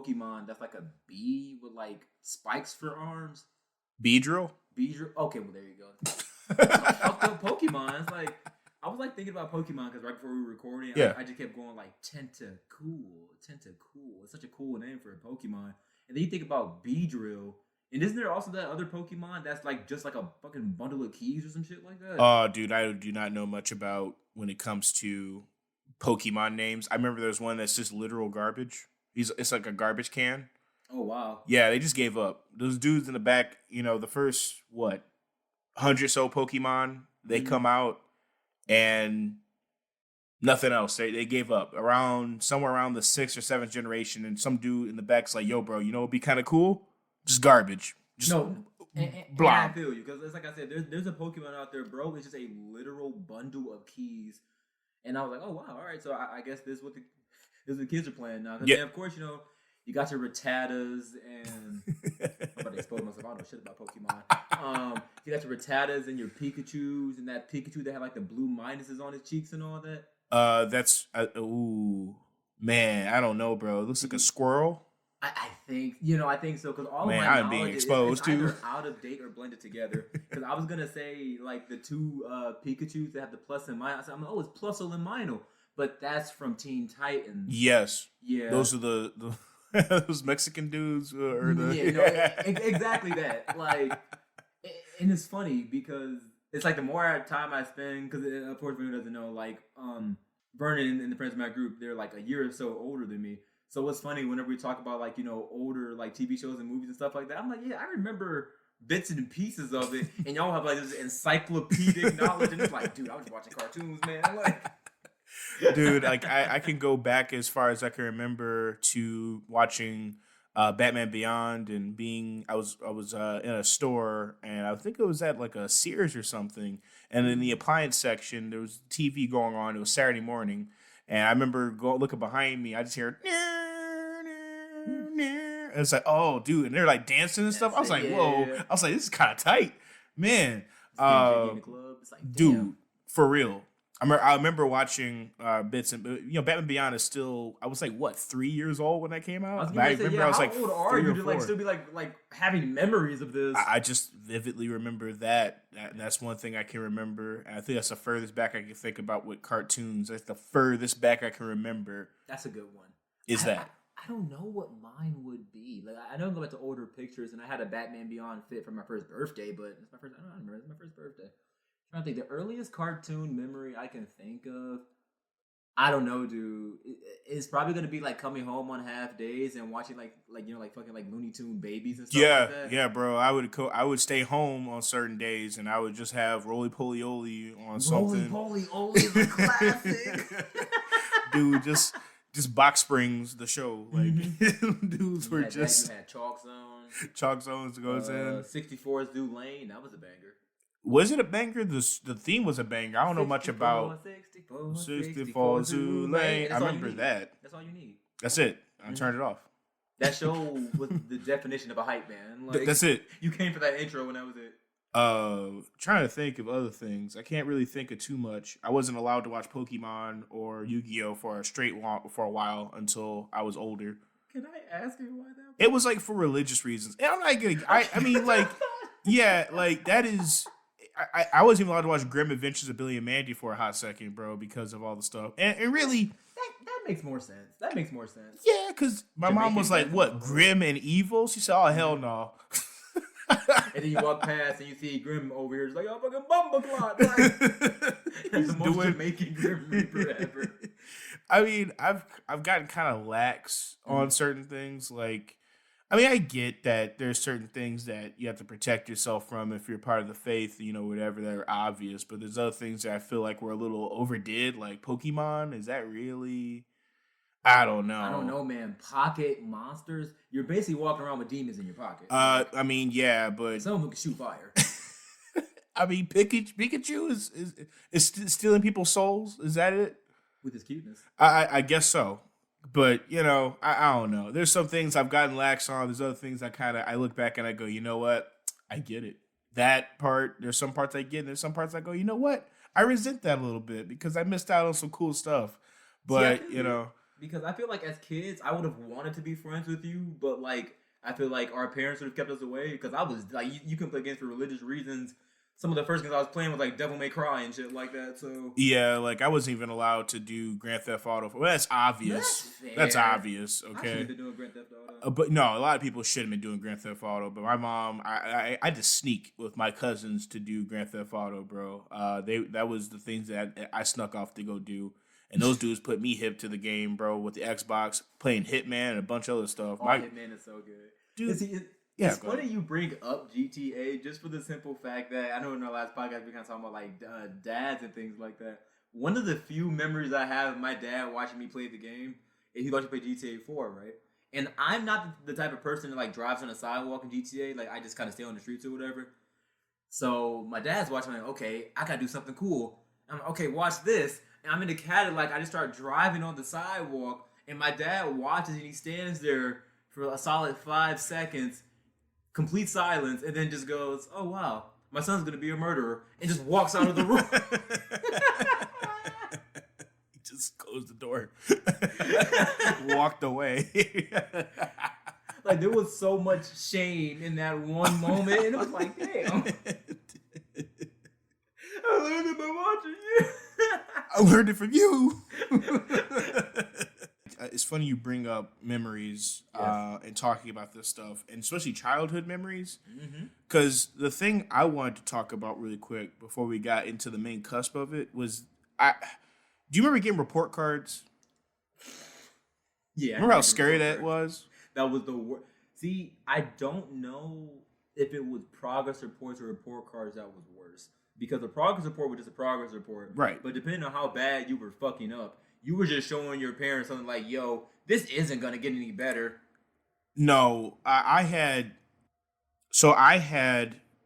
Pokemon that's like a bee with like spikes for arms. Beedrill? Beedrill. Okay, well there you go. Fucked up Pokemon. It's like I was like thinking about Pokemon because right before we were recording, I just kept going like Tentacool. Tentacool. It's such a cool name for a Pokemon. And then you think about Beedrill. And isn't there also that other Pokemon that's like just like a fucking bundle of keys or some shit like that? Oh, dude, I do not know much about when it comes to Pokemon names. I remember there's one that's just literal garbage. It's like a garbage can. Oh wow. Yeah, they just gave up. Those dudes in the back, the first 100 so Pokemon, they come out and nothing else. They gave up somewhere around the 6th or 7th generation, and some dude in the back's like, "Yo, bro, it'd be kind of cool? Just garbage." Just no, and I feel you because it's like I said, there's a Pokemon out there, bro. It's just a literal bundle of keys, and I was like, oh wow, all right. So I guess this is what the kids are playing now. Because of course, you got your Rattatas and I'm about to expose myself. I don't know shit about Pokemon. You got your Rattatas and your Pikachus and that Pikachu that had like the blue minuses on his cheeks and all that. That's ooh man, I don't know, bro. It looks like a squirrel. I think so because all of my I'm being exposed is either out of date or blended together. Because I was gonna say like the two Pikachu's that have the plus and minus. I'm like, oh, it's Plusle and Minor, but that's from Teen Titans. Yes. Yeah. Those are the those Mexican dudes exactly that. Like, and it's funny because it's like the more time I spend, because of course, anyone doesn't know, like Vernon and the friends of my group, they're like a year or so older than me. So it's funny whenever we talk about like older like TV shows and movies and stuff like that. I'm like, yeah, I remember bits and pieces of it, and y'all have like this encyclopedic knowledge, and it's like, dude, I was watching cartoons, man. Like, dude, like I can go back as far as I can remember to watching Batman Beyond and I was in a store, and I think it was at like a Sears or something, and in the appliance section there was TV going on. It was Saturday morning, and I remember looking behind me. I just hear, and it's like, oh, dude, and they're like dancing and stuff. I was like, whoa. I was like, this is kind of tight, man. in the club. It's like, dude, for real. I remember watching bits and Batman Beyond is still, I was like 3 years old when that came out. I remember I was like, how old are you to like still be like having memories of this? I just vividly remember that. That's one thing I can remember. And I think that's the furthest back I can think about with cartoons. That's the furthest back I can remember. That's a good one. I don't know what mine would be. Like I know I go back to older pictures, and I had a Batman Beyond fit for my first birthday, but it's my first. I don't remember. It's my first birthday. I think the earliest cartoon memory I can think of, I don't know, dude. It's probably gonna be like coming home on half days and watching like fucking like Looney Tune babies and stuff. like that. Yeah, bro. I would stay home on certain days and I would just have Roly Poly Oly on something. Roly Poly Oly is a classic, dude. Just Box Springs, the show. Like dudes were just. You had Chalk Zone. Chalk Zones goes in. 64's Zoo Lane. That was a banger. Was it a banger? The theme was a banger. I don't know much about 64 Zoo Lane. I remember that. That's all you need. That's it. I turned it off. That show was the definition of a hype man. Like, that's it. You came for that intro and that was it. Trying to think of other things. I can't really think of too much. I wasn't allowed to watch Pokemon or Yu-Gi-Oh for a while until I was older. Can I ask you why that? It was like for religious reasons. And I'm not gonna. I mean, like, yeah, like that is. I wasn't even allowed to watch Grim Adventures of Billy and Mandy for a hot second, bro, because of all the stuff. And really, that makes more sense. That makes more sense. Yeah, because my mom was like, "What, Grim and Evil?" She said, "Oh hell no." And then you walk past and you see Grim over here. It's like, "Oh fucking Bumbleclot!" Like, that's the most Jamaican Grim Reaper ever. I mean, I've gotten kind of lax on certain things, like. I mean, I get that there's certain things that you have to protect yourself from if you're part of the faith, whatever, that are obvious. But there's other things that I feel like were a little overdid, like Pokemon. Is that really? I don't know. I don't know, man. Pocket monsters. You're basically walking around with demons in your pocket. I mean, yeah, but some of them can shoot fire. I mean, Pikachu is stealing people's souls. Is that it? With his cuteness. I guess so. But, I don't know. There's some things I've gotten lax on. There's other things I look back and I go, you know what? I get it. That part, there's some parts I get, and there's some parts I go, you know what? I resent that a little bit because I missed out on some cool stuff. But, Because I feel like as kids, I would have wanted to be friends with you, but like I feel like our parents would have kept us away because I was like, you can play games for religious reasons. Some of the first games I was playing was like Devil May Cry and shit like that. So Yeah, like I wasn't even allowed to do Grand Theft Auto. Well, that's obvious. That's obvious. I should have Okay. been doing Grand Theft Auto. But no, a lot of people should have been doing Grand Theft Auto. But my mom, I just sneak with my cousins to do Grand Theft Auto, bro. That was the things that I snuck off to go do. And those dudes put me hip to the game, bro, with the Xbox, playing Hitman and a bunch of other stuff. Hitman is so good. Dude, it's funny you bring up GTA just for the simple fact that I know in our last podcast we kind of talking about like dads and things like that. One of the few memories I have of my dad watching me play the game is he watched me play GTA 4, right? And I'm not the type of person that like drives on a sidewalk in GTA. Like I just kind of stay on the streets or whatever. So my dad's watching me like, okay, I gotta do something cool. I'm like, okay, watch this. And I'm in the Cadillac. I just start driving on the sidewalk, and my dad watches and he stands there for a solid 5 seconds. Complete silence, and then just goes, "Oh wow, my son's gonna be a murderer," and just walks out of the room. He just closed the door, walked away. Like there was so much shame in that one moment, and it was like, damn. I learned it by watching you. I learned it from you. It's funny you bring up memories and talking about this stuff, and especially childhood memories. Because the thing I wanted to talk about really quick before we got into the main cusp of it was, do you remember getting report cards? Yeah. Remember how scary that was? That was the worst. See, I don't know if it was progress reports or report cards that was worse. Because a progress report was just a progress report. Right. But depending on how bad you were fucking up, you were just showing your parents something like, yo, this isn't going to get any better. No, I had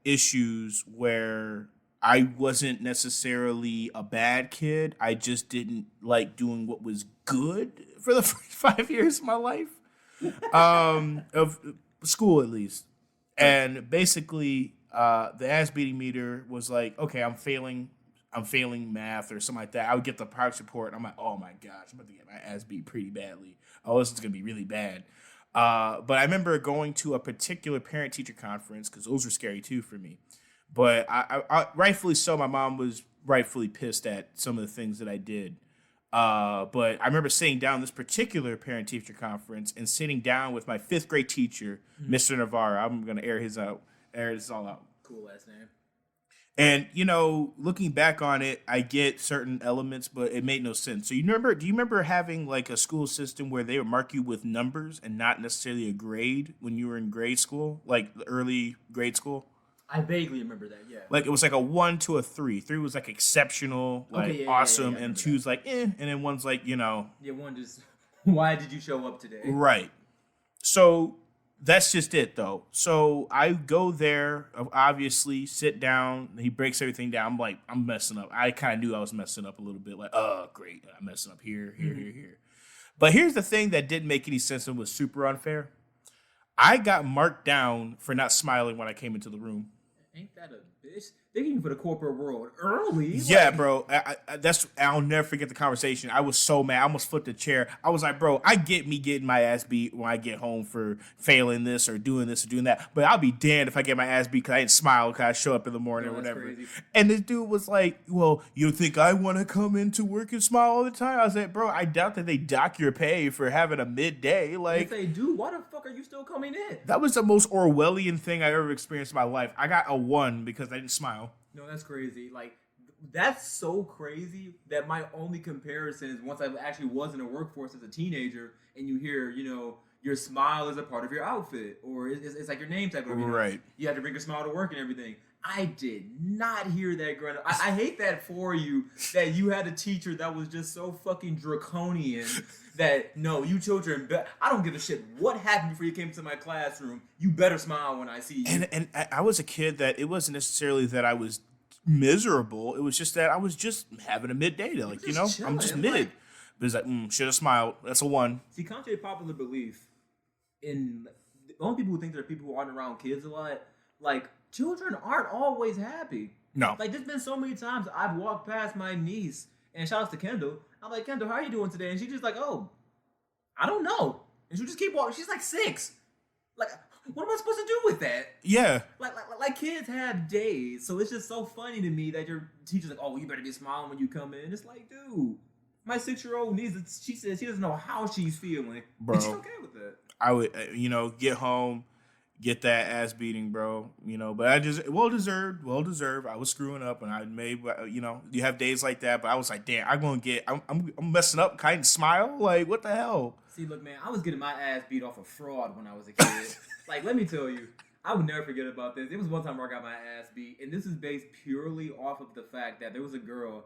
issues where I wasn't necessarily a bad kid. I just didn't like doing what was good for the first 5 years of my life, of school at least. And basically, the ass beating meter was like, okay, I'm failing math or something like that. I would get the progress report, and I'm like, oh my gosh, I'm about to get my ass beat pretty badly. Oh, this is gonna be really bad. But I remember going to a particular parent-teacher conference because those were scary too for me. But I rightfully so, my mom was rightfully pissed at some of the things that I did. But I remember sitting down this particular parent-teacher conference and sitting down with my 5th grade teacher, Mr. Navarro. I'm gonna air this all out. Cool ass name. And, looking back on it, I get certain elements, but it made no sense. So do you remember having like a school system where they would mark you with numbers and not necessarily a grade when you were in grade school, like the early grade school? I vaguely remember that, yeah. Like it was like a 1 to a 3. 3 was like exceptional, like awesome, and 2's like, and then 1's like, Yeah, 1 just, why did you show up today? Right. So that's just it, though. So I go there, obviously, sit down. He breaks everything down. I'm like, I'm messing up. I kind of knew I was messing up a little bit. Like, oh, great. I'm messing up here. But here's the thing that didn't make any sense and was super unfair. I got marked down for not smiling when I came into the room. Ain't that a bitch? They came for the corporate world early. Yeah, bro. I'll never forget the conversation. I was so mad. I almost flipped the chair. I was like, bro, I get me getting my ass beat when I get home for failing this or doing that. But I'll be damned if I get my ass beat because I didn't smile because I show up in the morning or whatever. Crazy. And this dude was like, well, you think I want to come into work and smile all the time? I was like, bro, I doubt that they dock your pay for having a midday. Like, if they do, why the fuck are you still coming in? That was the most Orwellian thing I ever experienced in my life. I got a 1 because I didn't smile. No, that's crazy. Like, that's so crazy that my only comparison is once I actually was in a workforce as a teenager and you hear, your smile is a part of your outfit or it's like your name tag. Right. You had to bring your smile to work and everything. I did not hear that growing up. I hate that for you, that you had a teacher that was just so fucking draconian that, no, you children, I don't give a shit what happened before you came to my classroom. You better smile when I see you. And I was a kid that it wasn't necessarily that I was miserable. It was just that I was just having a midday. Like, chilling. I'm just mid. Like, but it's like, should have smiled. That's a 1. See, contrary to popular belief, the only people who think there are people who aren't around kids a lot, like, children aren't always happy. No. Like, there's been so many times I've walked past my niece, and shout out to Kendall. I'm like, Kendall, how are you doing today? And she's just like, oh, I don't know. And she'll just keep walking. She's like 6. Like, what am I supposed to do with that? Yeah. Like kids have days, so it's just so funny to me that your teacher's like, oh, you better be smiling when you come in. It's like, dude, my 6-year-old needs. She says she doesn't know how she's feeling. Bro, and she's okay with that. I would, get home, get that ass beating, bro. But I just well deserved. I was screwing up, and I made, you have days like that. But I was like, damn, I'm messing up. Kind of smile, like what the hell? See, look, man, I was getting my ass beat off a fraud when I was a kid. Like, let me tell you, I would never forget about this. It was one time where I got my ass beat, and this is based purely off of the fact that there was a girl.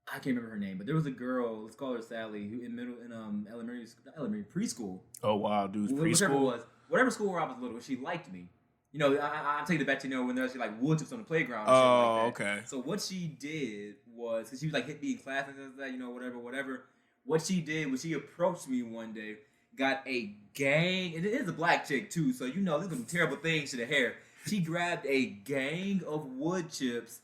I can't remember her name, but there was a girl. Let's call her Sally, who in elementary preschool. Oh wow, dude, preschool. Whatever school where I was little, she liked me. I'm taking it back to when there's like wood chips on the playground. And shit like that. Okay. So what she did was, because she was like hit me in class and stuff like that, whatever. What she did was she approached me one day, got a gang, and it is a black chick too, so these are some terrible things to the hair. She grabbed a gang of wood chips,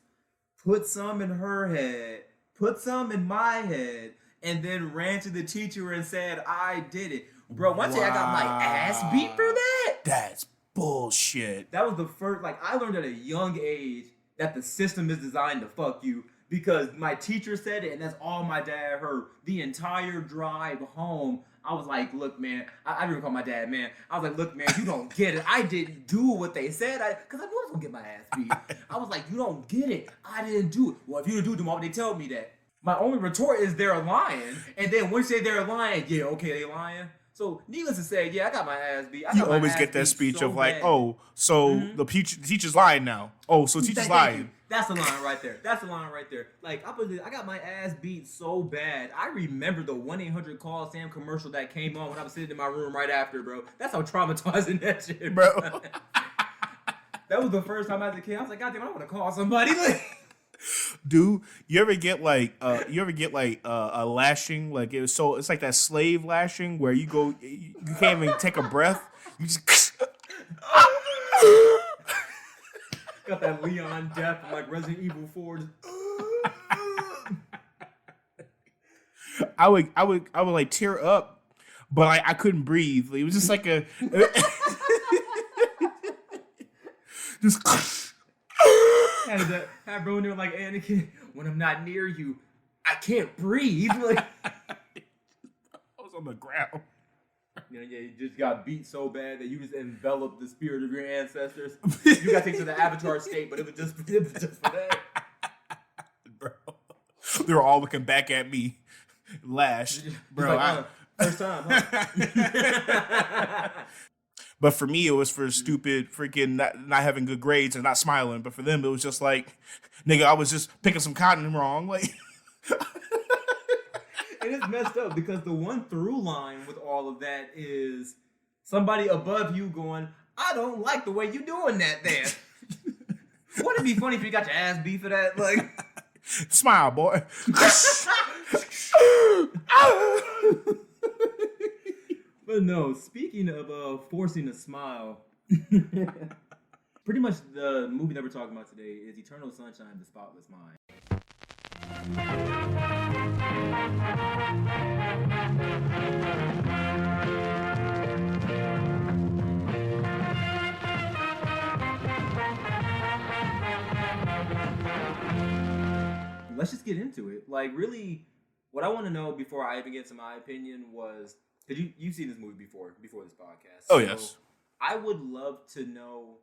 put some in her head, put some in my head, and then ran to the teacher and said, I did it. Bro, one day I got my ass beat for that. That's bullshit. That was the first, I learned at a young age that the system is designed to fuck you. Because my teacher said it, and that's all my dad heard. The entire drive home, I was like, look, man, I even call my dad, man. I was like, look, man, you don't get it. I didn't do what they said. Because I knew I was going to get my ass beat. I was like, you don't get it. I didn't do it. Well, if you didn't do it, then why would they tell me that? My only retort is they're lying. And then once they say they're lying, yeah, okay, they lying. So, needless to say, yeah, I got my ass beat. You always get that speech of like, oh, so the teacher's lying now. Oh, so teacher's lying. That's the line right there. Like, I got my ass beat so bad. I remember the 1-800 call Sam commercial that came on when I was sitting in my room right after, bro. That's how traumatizing that shit, bro. That was the first time as a kid. I was like, God damn, I want to call somebody. Dude, you ever get a lashing? Like it's like that slave lashing where you can't even take a breath. You just got that Leon death like Resident Evil 4. I would like tear up, but I couldn't breathe. It was just like a just had bro in there like Anakin. When I'm not near you, I can't breathe. Like I was on the ground. You just got beat so bad that you just enveloped the spirit of your ancestors. You got taken to the Avatar state, but it was just for that. Bro, they were all looking back at me, lashed, bro. Like, first time, huh? But for me, it was for stupid freaking not having good grades and not smiling. But for them, it was just like, nigga, I was just picking some cotton wrong, like. And it's messed up because the one through line with all of that is somebody above you going, I don't like the way you doing that there. Wouldn't it be funny if you got your ass beat for that? Like, smile, boy. But no, speaking of forcing a smile, pretty much the movie that we're talking about today is Eternal Sunshine of the Spotless Mind. Let's just get into it. Like, really, what I want to know before I even get to my opinion was, because you've seen this movie before this podcast. Oh, yes. I would love to know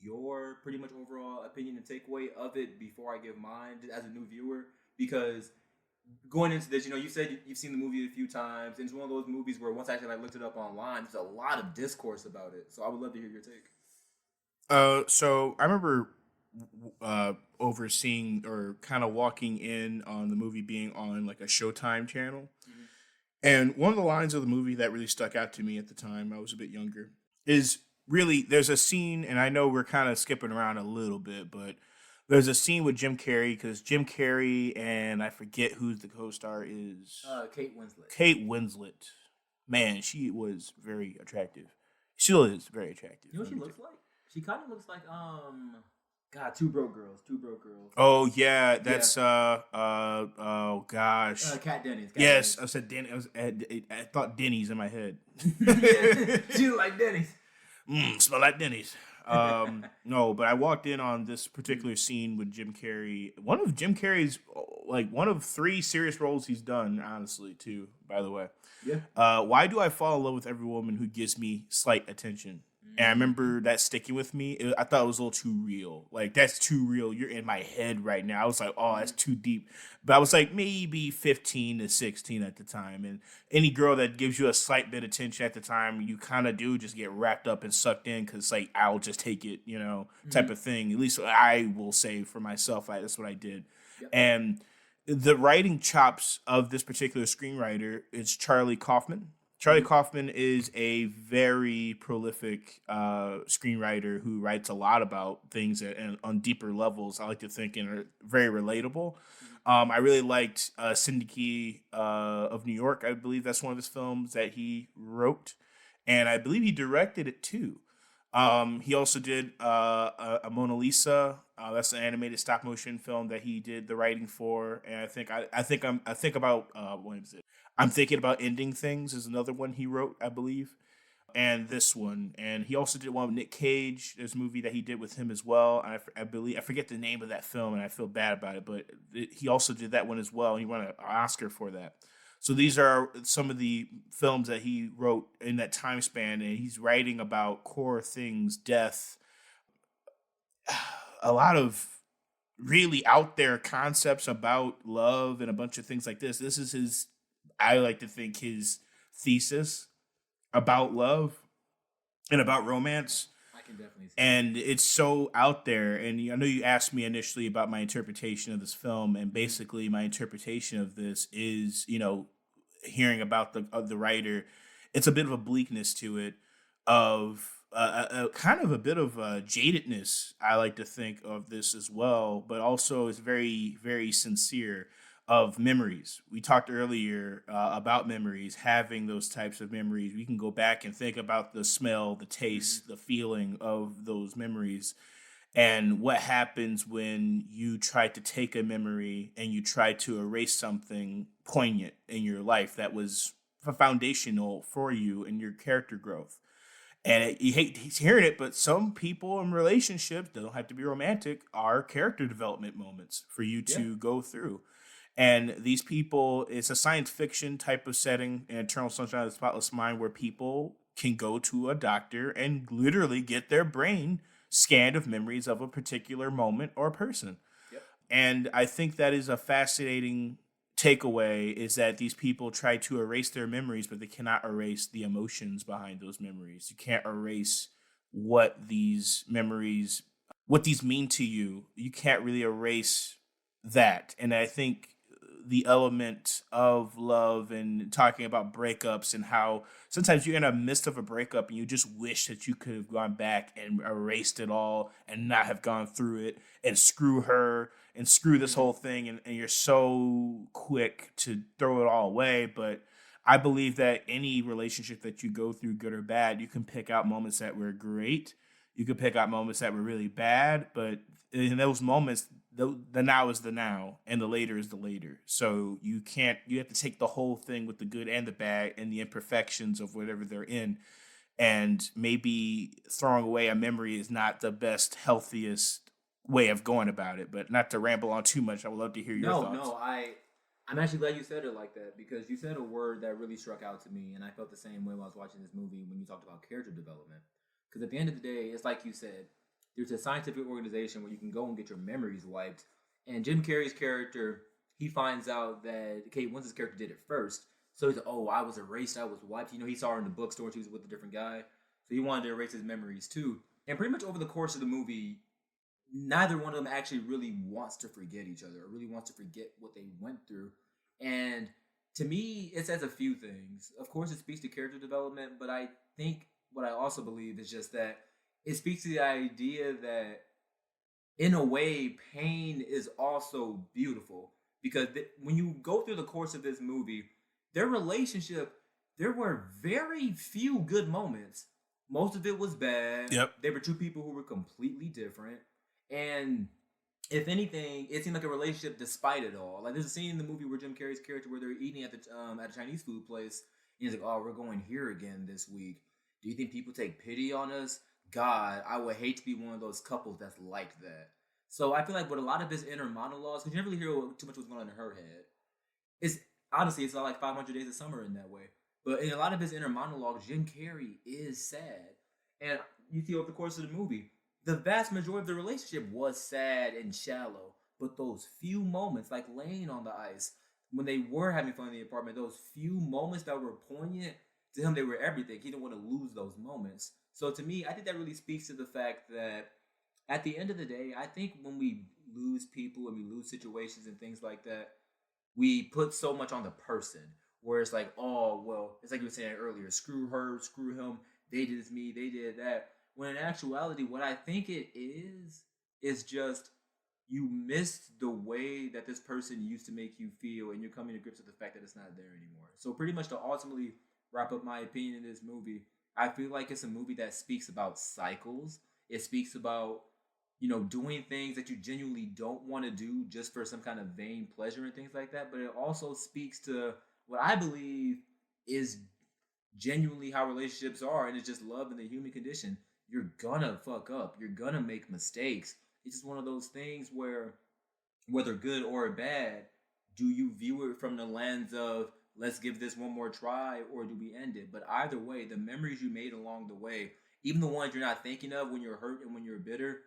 your pretty much overall opinion and takeaway of it before I give mine as a new viewer. Because going into this, you said you've seen the movie a few times, and it's one of those movies where once I actually looked it up online, there's a lot of discourse about it. So I would love to hear your take. So I remember overseeing or kind of walking in on the movie being on like a Showtime channel. Mm-hmm. And one of the lines of the movie that really stuck out to me at the time, I was a bit younger, is really, there's a scene, and I know we're kind of skipping around a little bit, but there's a scene with Jim Carrey, because Jim Carrey and I forget who the co-star is. Kate Winslet. Kate Winslet. Man, she was very attractive. Still is very attractive. You know what she looks like? She kind of looks like, God, Two Broke Girls. Two Broke Girls. Oh yeah, Yeah. that's oh gosh. Cat Denny's. Cat Yes, Denny's. I said Denny. I thought Denny's in my head. Yeah, she was like Denny's. Smell like Denny's. No, but I walked in on this particular scene with Jim Carrey. One of Jim Carrey's, like, one of 3 serious roles he's done, honestly, too, by the way. Yeah. Why do I fall in love with every woman who gives me slight attention? And I remember that sticking with me. I thought it was a little too real. Like, that's too real. You're in my head right now. I was like, oh, that's too deep. But I was like maybe 15 to 16 at the time. And any girl that gives you a slight bit of attention at the time, you kind of do just get wrapped up and sucked in because, like, I'll just take it, type of thing. At least I will say for myself, that's what I did. Yep. And the writing chops of this particular screenwriter is Charlie Kaufman. Charlie Kaufman is a very prolific screenwriter who writes a lot about things on deeper levels. I like to think and are very relatable. I really liked Syndicate of New York. I believe that's one of his films that he wrote, and I believe he directed it too. He also did a Mona Lisa. That's an animated stop motion film that he did the writing for, and I think about what is it? I'm Thinking About Ending Things is another one he wrote, I believe. And this one. And he also did one with Nick Cage. There's a movie that he did with him as well. And I forget the name of that film, and I feel bad about it. But he also did that one as well. And he won an Oscar for that. So these are some of the films that he wrote in that time span. And he's writing about core things, death, a lot of really out there concepts about love and a bunch of things like this. This is his... I like to think his thesis about love and about romance. I can definitely see and it's so out there. And I know you asked me initially about my interpretation of this film, and basically my interpretation of this is, hearing about the writer, it's a bit of a bleakness to it, of a kind of a bit of a jadedness. I like to think of this as well, but also it's very, very sincere. Of memories. We talked earlier about memories, having those types of memories. We can go back and think about the smell, the taste, the feeling of those memories, and what happens when you try to take a memory and you try to erase something poignant in your life that was foundational for you and your character growth. And you hate hearing it, but some people in relationships, they don't have to be romantic, are character development moments for you to go through. And these people, it's a science fiction type of setting in Eternal Sunshine of the Spotless Mind, where people can go to a doctor and literally get their brain scanned of memories of a particular moment or person. Yep. And I think that is a fascinating takeaway, is that these people try to erase their memories, but they cannot erase the emotions behind those memories. You can't erase what these memories, what these mean to you. You can't really erase that. And I think the element of love and talking about breakups and how sometimes you're in the midst of a breakup and you just wish that you could have gone back and erased it all and not have gone through it and screw her and screw this whole thing. And you're so quick to throw it all away. But I believe that any relationship that you go through, good or bad, you can pick out moments that were great. You could pick out moments that were really bad, but in those moments, the now is the now, and the later is the later. So you have to take the whole thing with the good and the bad and the imperfections of whatever they're in. And maybe throwing away a memory is not the best, healthiest way of going about it. But not to ramble on too much, I would love to hear your thoughts. No, I'm actually glad you said it like that, because you said a word that really struck out to me, and I felt the same way when I was watching this movie when you talked about character development. Because at the end of the day, it's like you said, there's a scientific organization where you can go and get your memories wiped. And Jim Carrey's character, he finds out that, okay, once his character did it first, so he's like, oh, I was erased, I was wiped. He saw her in the bookstore, she was with a different guy. So he wanted to erase his memories too. And pretty much over the course of the movie, neither one of them actually really wants to forget each other or really wants to forget what they went through. And to me, it says a few things. Of course, it speaks to character development, but I think what I also believe is just that it speaks to the idea that, in a way, pain is also beautiful. Because when you go through the course of this movie, their relationship, there were very few good moments. Most of it was bad. Yep. There were two people who were completely different. And if anything, it seemed like a relationship despite it all. Like there's a scene in the movie where Jim Carrey's character where they're eating at a Chinese food place. And he's like, "Oh, we're going here again this week. Do you think people take pity on us? God, I would hate to be one of those couples that's like that." So I feel like with a lot of his inner monologues, because you never really hear too much what's going on in her head. It's honestly, it's not like 500 Days of Summer in that way. But in a lot of his inner monologues, Jim Carrey is sad, and you see over the course of the movie, the vast majority of the relationship was sad and shallow. But those few moments, like laying on the ice, when they were having fun in the apartment, those few moments that were poignant to him, they were everything. He didn't want to lose those moments. So to me, I think that really speaks to the fact that at the end of the day, I think when we lose people and we lose situations and things like that, we put so much on the person where it's like, oh, well, it's like you were saying earlier, screw her, screw him, they did this, me, they did that. When in actuality, what I think it is just you missed the way that this person used to make you feel, and you're coming to grips with the fact that it's not there anymore. So pretty much to ultimately wrap up my opinion in this movie, I feel like it's a movie that speaks about cycles. It speaks about doing things that you genuinely don't want to do just for some kind of vain pleasure and things like that. But it also speaks to what I believe is genuinely how relationships are, and it's just love and the human condition. You're gonna fuck up. You're gonna make mistakes. It's just one of those things where, whether good or bad, do you view it from the lens of let's give this one more try, or do we end it? But either way, the memories you made along the way, even the ones you're not thinking of when you're hurt and when you're bitter,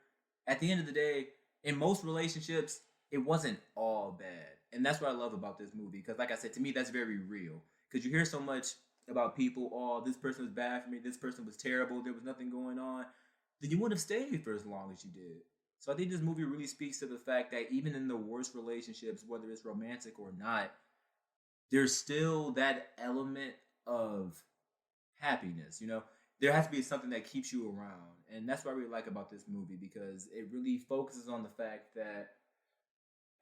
at the end of the day, in most relationships, it wasn't all bad. And that's what I love about this movie. Because like I said, to me, that's very real. Because you hear so much about people, oh, this person was bad for me, this person was terrible, there was nothing going on, then you wouldn't have stayed for as long as you did. So I think this movie really speaks to the fact that even in the worst relationships, whether it's romantic or not, there's still that element of happiness, There has to be something that keeps you around. And that's what I really like about this movie, because it really focuses on the fact that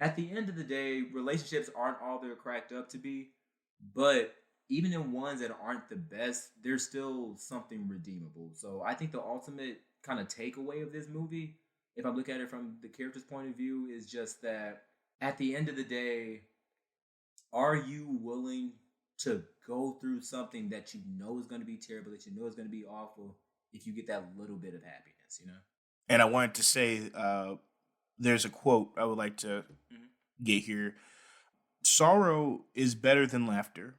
at the end of the day, relationships aren't all they're cracked up to be, but even in ones that aren't the best, there's still something redeemable. So I think the ultimate kind of takeaway of this movie, if I look at it from the character's point of view, is just that at the end of the day, are you willing to go through something that you know is going to be terrible, that you know is going to be awful, if you get that little bit of happiness? And I wanted to say, there's a quote I would like to get here. Sorrow is better than laughter,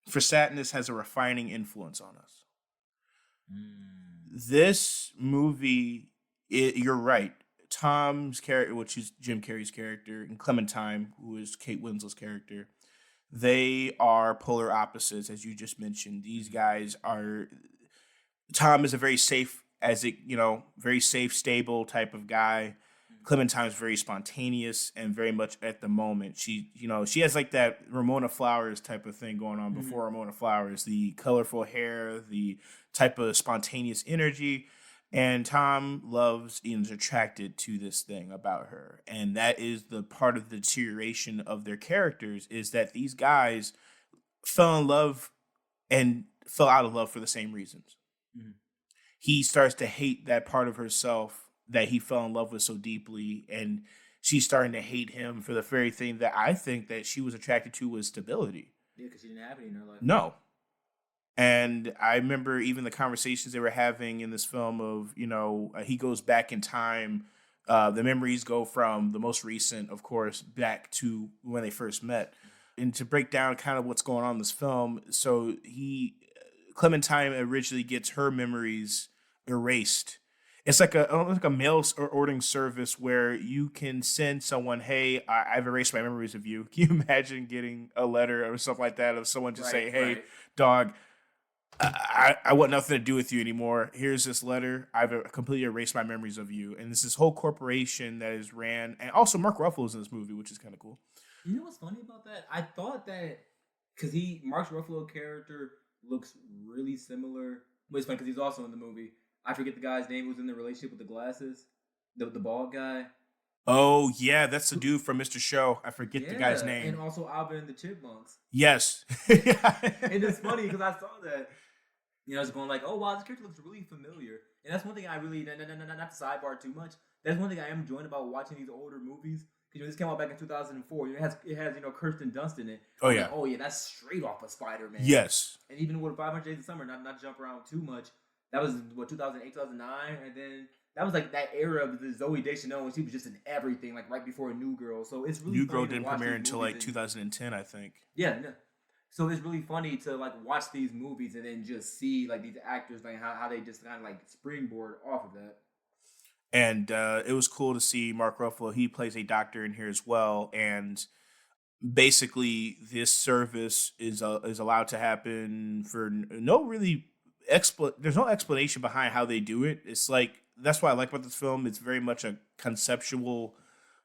for sadness has a refining influence on us. This movie, you're right. Tom's character, which is Jim Carrey's character, and Clementine, who is Kate Winslet's character, they are polar opposites, as you just mentioned. These guys are. Tom is a very safe, very safe, stable type of guy. Clementine's very spontaneous and very much at the moment. She has like that Ramona Flowers type of thing going on before Ramona Flowers, the colorful hair, the type of spontaneous energy. And Tom loves and is attracted to this thing about her. And that is the part of the deterioration of their characters, is that these guys fell in love and fell out of love for the same reasons. He starts to hate that part of herself that he fell in love with so deeply, and she's starting to hate him for the very thing that I think that she was attracted to was stability. Yeah, because she didn't have any in her life. No. And I remember even the conversations they were having in this film of, he goes back in time. The memories go from the most recent, of course, back to when they first met. And to break down kind of what's going on in this film, so Clementine originally gets her memories erased. It's like a mail ordering service where you can send someone, hey, I've erased my memories of you. Can you imagine getting a letter or something like that of someone just saying, hey, dog, I want nothing to do with you anymore. Here's this letter. I've completely erased my memories of you. And it's this whole corporation that is ran. And also Mark Ruffalo's in this movie, which is kind of cool. You know what's funny about that? I thought that because Mark Ruffalo character looks really similar. But it's funny because he's also in the movie. I forget the guy's name who was in the relationship with the glasses. The bald guy. Oh, yeah. That's the dude from Mr. Show. I forget the guy's name. And also Alvin and the Chipmunks. Yes. And it's funny because I saw that. I was going like, oh, wow, this character looks really familiar. And that's one thing I really, not to sidebar too much, that's one thing I am enjoying about watching these older movies. Because this came out back in 2004. It has Kirsten Dunst in it. Oh I'm yeah. like, oh yeah, that's straight off of Spider-Man. Yes. And even with 500 Days of Summer, not jump around too much. That was what 2008, 2009, and then that was like that era of the Zoe Deschanel when she was just in everything, like right before New Girl. So it's really New funny Girl to didn't watch premiere these until movies like 2010, I think. yeah. So it's really funny to like watch these movies and then just see like these actors like how they just kind of like springboard off of that. And it was cool to see Mark Ruffalo. He plays a doctor in here as well, and basically this service is allowed to happen for no really there's no explanation behind how they do it. It's like that's what I like about this film. It's very much a conceptual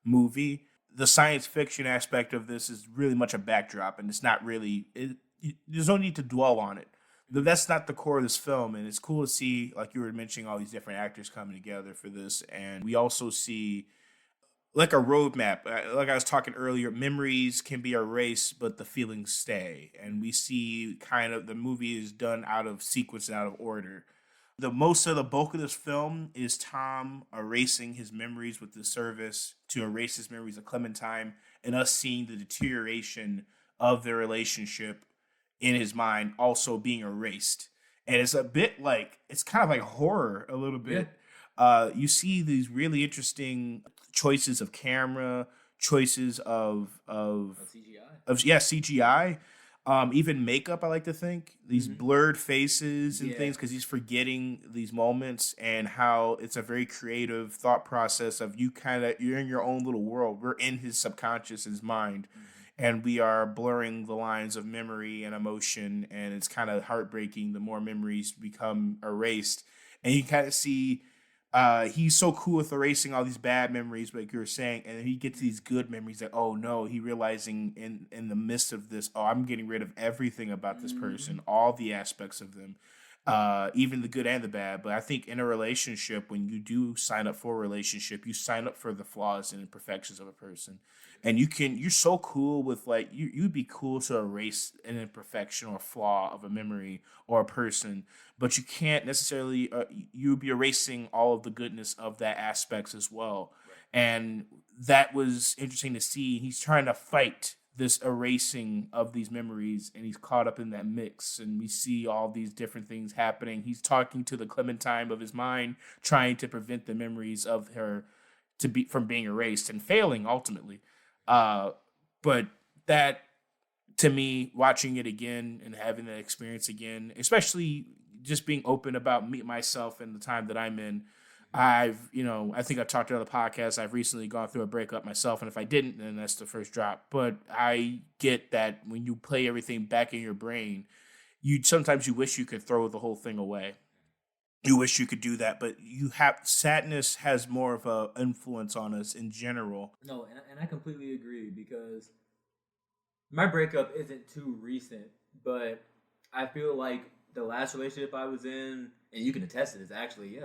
movie. The science fiction aspect of this is really much a backdrop, and it's not really there's no need to dwell on it. That's not the core of this film, and it's cool to see, like you were mentioning, all these different actors coming together for this. And we also see like a roadmap. Like I was talking earlier, memories can be erased, but the feelings stay. And we see kind of the movie is done out of sequence and out of order. The most of the bulk of this film is Tom erasing his memories with the service to erase his memories of Clementine, and us seeing the deterioration of their relationship in his mind also being erased. And it's a bit like, it's kind of like horror a little bit. You see these really interesting choices of camera, choices of CGI, even makeup. I like to think these blurred faces and things, because he's forgetting these moments, and how it's a very creative thought process of you're in your own little world. We're in his subconscious, his mind. And we are blurring the lines of memory and emotion, and it's kind of heartbreaking the more memories become erased. And you kind of see he's so cool with erasing all these bad memories, like you were saying, and then he gets these good memories that, oh no, he realizing in the midst of this, oh, I'm getting rid of everything about this person, all the aspects of them, even the good and the bad. But I think in a relationship, when you do sign up for a relationship, you sign up for the flaws and imperfections of a person. And you're so cool with, like, you'd be cool to erase an imperfection or flaw of a memory or a person, but you can't necessarily, you'd be erasing all of the goodness of that aspects as well. Right. And that was interesting to see. He's trying to fight this erasing of these memories, and he's caught up in that mix, and we see all these different things happening. He's talking to the Clementine of his mind, trying to prevent the memories of her from being erased, and failing ultimately. But that, to me, watching it again and having that experience again, especially just being open about myself and the time that I'm in, I think I've talked about the podcast. I've recently gone through a breakup myself, and if I didn't, then that's the first drop. But I get that when you play everything back in your brain, sometimes you wish you could throw the whole thing away. You wish you could do that, but sadness has more of an influence on us in general. No, and I completely agree, because my breakup isn't too recent, but I feel like the last relationship I was in, and you can attest to this actually,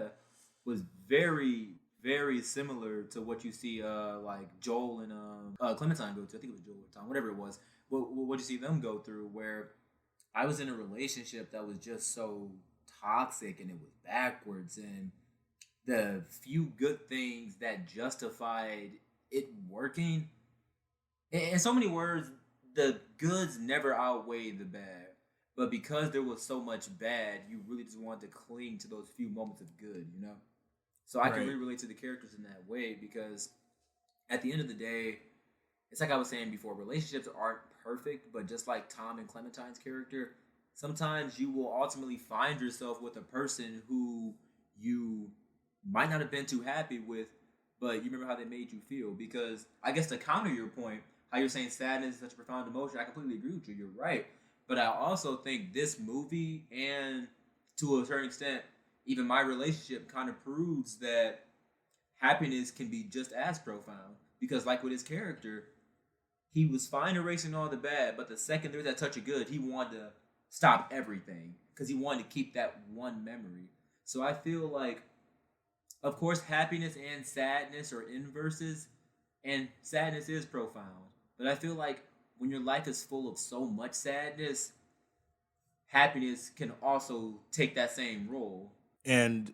was very, very similar to what you see like Joel and Clementine go through. I think it was Joel at the time, whatever it was. What you see them go through, where I was in a relationship that was just so toxic, and it was backwards, and the few good things that justified it working, in so many words, the goods never outweigh the bad. But because there was so much bad, you really just wanted to cling to those few moments of good, So I can really relate to the characters in that way, because at the end of the day, it's like I was saying before, relationships aren't perfect, but just like Tom and Clementine's character, sometimes you will ultimately find yourself with a person who you might not have been too happy with, but you remember how they made you feel. Because I guess to counter your point, how you're saying sadness is such a profound emotion, I completely agree with you. You're right. But I also think this movie, and to a certain extent, even my relationship, kind of proves that happiness can be just as profound. Because like with his character, he was fine erasing all the bad, but the second there's that touch of good, he wanted to stop everything because he wanted to keep that one memory. So I feel like, of course, happiness and sadness are inverses, and sadness is profound. But I feel like when your life is full of so much sadness, happiness can also take that same role. And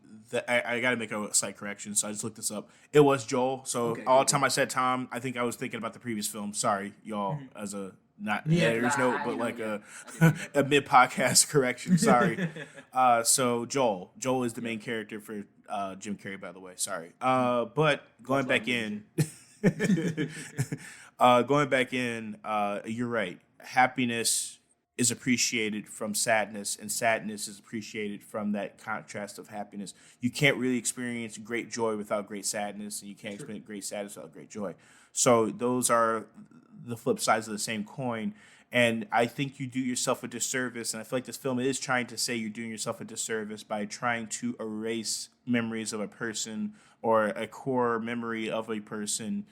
I got to make a slight correction, so I just looked this up. It was Joel. So Okay, all cool, the time cool. I said Tom, I think I was thinking about the previous film. Sorry, y'all, as a not an Yeah, because editor's note, I, but like yeah, a I didn't mean that a part. mid podcast correction. Sorry. Yeah. So Joel is the main character for Jim Carrey, by the way. Sorry. But Watch going a lot of back movies, in, Jim. going back in, you're right. Happiness is appreciated from sadness, and sadness is appreciated from that contrast of happiness. You can't really experience great joy without great sadness, and you can't True. experience great sadness without great joy. So those are the flip sides of the same coin. And I think you do yourself a disservice, and I feel like this film is trying to say you're doing yourself a disservice by trying to erase memories of a person or a core memory of a person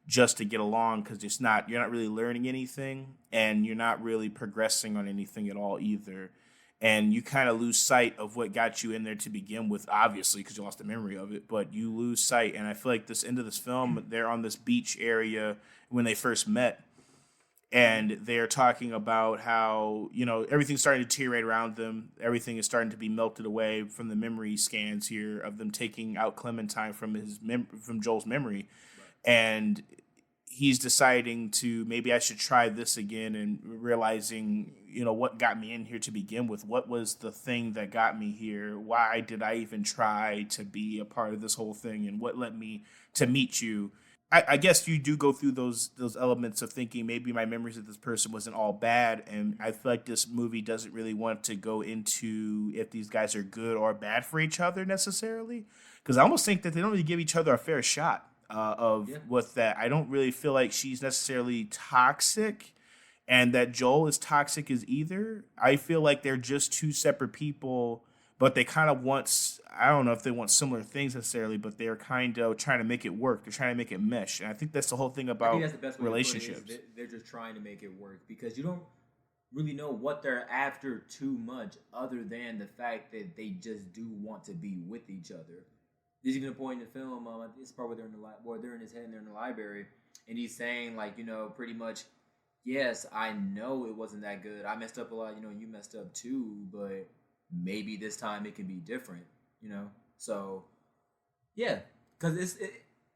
just to get along, because you're not really learning anything, and you're not really progressing on anything at all either, and you kind of lose sight of what got you in there to begin with, obviously because you lost the memory of it, but you lose sight. And I feel like this end of this film, they're on this beach area when they first met, and they're talking about how everything's starting to deteriorate around them. Everything is starting to be melted away from the memory scans here of them taking out Clementine from from Joel's memory, Right. and he's deciding to, maybe I should try this again, and realizing what got me in here to begin with. What was the thing that got me here? Why did I even try to be a part of this whole thing? And what led me to meet you? I guess you do go through those elements of thinking maybe my memories of this person wasn't all bad, and I feel like this movie doesn't really want to go into if these guys are good or bad for each other necessarily, because I almost think that they don't really give each other a fair shot of Yeah. with that. I don't really feel like she's necessarily toxic, and that Joel is toxic as either. I feel like they're just two separate people, but they kind of want, I don't know if they want similar things necessarily, but they're kind of trying to make it work. They're trying to make it mesh. And I think that's the whole thing I think about that's the best way to put it. Is relationships. they're just trying to make it work because you don't really know what they're after too much, other than the fact that they just do want to be with each other. There's even a point in the film. I think it's part where they're in where they're in his head and they're in the library, and he's saying like, pretty much, yes, I know it wasn't that good. I messed up a lot. You messed up too, but maybe this time it can be different. So yeah, because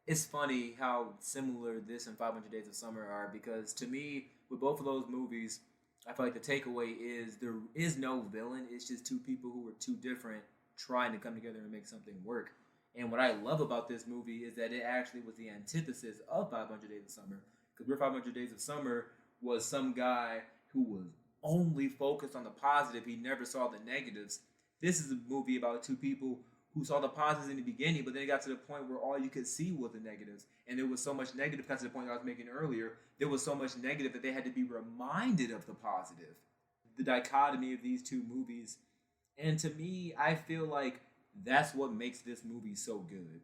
it's funny how similar this and 500 Days of Summer are, because to me, with both of those movies, I feel like the takeaway is there is no villain. It's just two people who are too different trying to come together and make something work. And what I love about this movie is that it actually was the antithesis of 500 Days of Summer. Because where 500 Days of Summer was some guy who was only focused on the positive. He never saw the negatives. This is a movie about two people who saw the positives in the beginning, but then it got to the point where all you could see was the negatives. And there was so much negative, because to the point I was making earlier, there was so much negative that they had to be reminded of the positive. The dichotomy of these two movies. And to me, I feel like that's what makes this movie so good.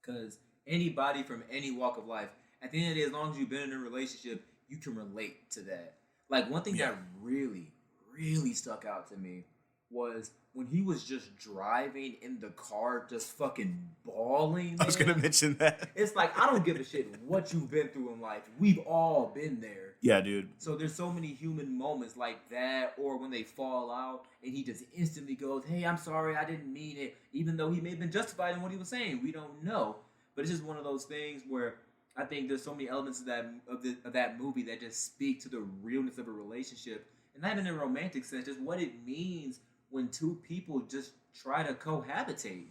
Because anybody from any walk of life, at the end of the day, as long as you've been in a relationship, you can relate to that. Like, one thing Yeah. that really, really stuck out to me was when he was just driving in the car, just fucking bawling. I was going to Man. mention that. It's like, I don't give a shit what you've been through in life. We've all been there. Yeah, dude. So there's so many human moments like that, or when they fall out and he just instantly goes, "Hey, I'm sorry, I didn't mean it," even though he may have been justified in what he was saying. We don't know, but it's just one of those things where I think there's so many elements of that movie that just speak to the realness of a relationship, and not even in a romantic sense, just what it means when two people just try to cohabitate.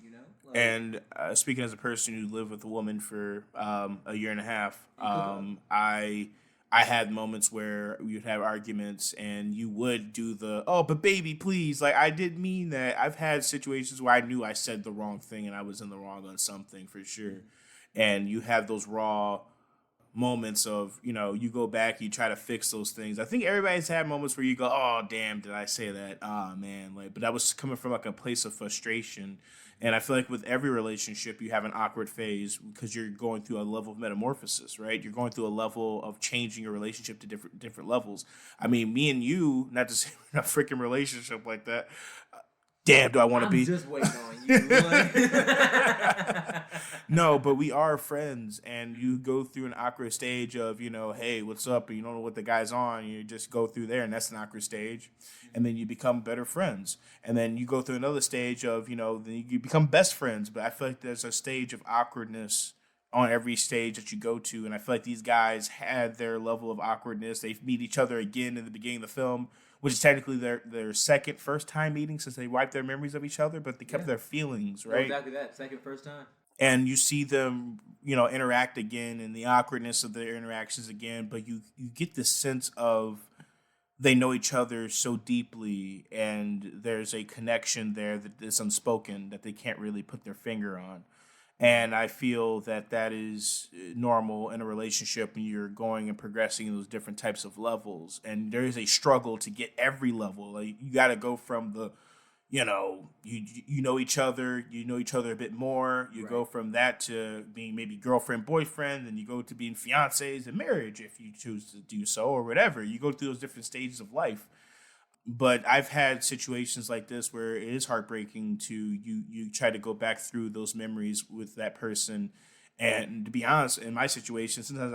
Like, And speaking as a person who lived with a woman for a year and a half, and cook up. I had moments where we would have arguments, and you would do the, "Oh, but baby, please, like I didn't mean that." I've had situations where I knew I said the wrong thing and I was in the wrong on something for sure. And you have those raw moments of, you go back, you try to fix those things. I think everybody's had moments where you go, "Oh, damn, did I say that? Oh, man." Like, but that was coming from like a place of frustration. And I feel like with every relationship, you have an awkward phase because you're going through a level of metamorphosis, right? You're going through a level of changing your relationship to different levels. I mean, me and you, not to say we're in a freaking relationship like that, damn, do I want to I'm be? just waiting on you. No, but we are friends, and you go through an awkward stage of, hey, what's up? And you don't know what the guy's on. You just go through there, and that's an awkward stage. And then you become better friends. And then you go through another stage of, then you become best friends. But I feel like there's a stage of awkwardness on every stage that you go to. And I feel like these guys had their level of awkwardness. They meet each other again in the beginning of the film, which is technically their first time meeting since they wiped their memories of each other, but they kept their feelings, right? No, exactly that. First time. And you see them, interact again and the awkwardness of their interactions again, but you get this sense of they know each other so deeply and there's a connection there that is unspoken that they can't really put their finger on. And I feel that is normal in a relationship when you're going and progressing in those different types of levels. And there is a struggle to get every level. Like you got to go from the, you know each other, a bit more. You go from that to being maybe girlfriend, boyfriend, then you go to being fiancés and marriage if you choose to do so or whatever. You go through those different stages of life. But I've had situations like this where it is heartbreaking to you try to go back through those memories with that person. And to be honest, in my situation, sometimes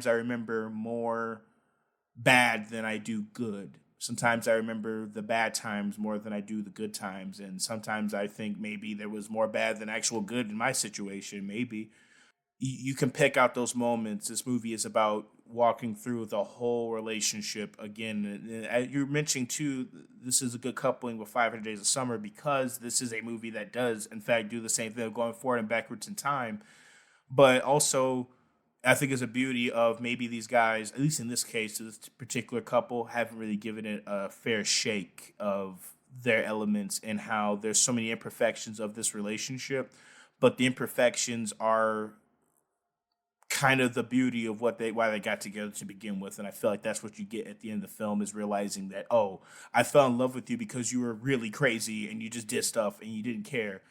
I remember more bad than I do good. Sometimes I remember the bad times more than I do the good times. And sometimes I think maybe there was more bad than actual good in my situation. Maybe you can pick out those moments. This movie is about walking through the whole relationship again. And you're mentioning too, this is a good coupling with 500 Days of Summer because this is a movie that does, in fact, do the same thing of going forward and backwards in time. But also, I think it's a beauty of maybe these guys, at least in this case, this particular couple, haven't really given it a fair shake of their elements and how there's so many imperfections of this relationship. But the imperfections are kind of the beauty of why they got together to begin with. And I feel like that's what you get at the end of the film is realizing that, oh, I fell in love with you because you were really crazy and you just did stuff and you didn't care.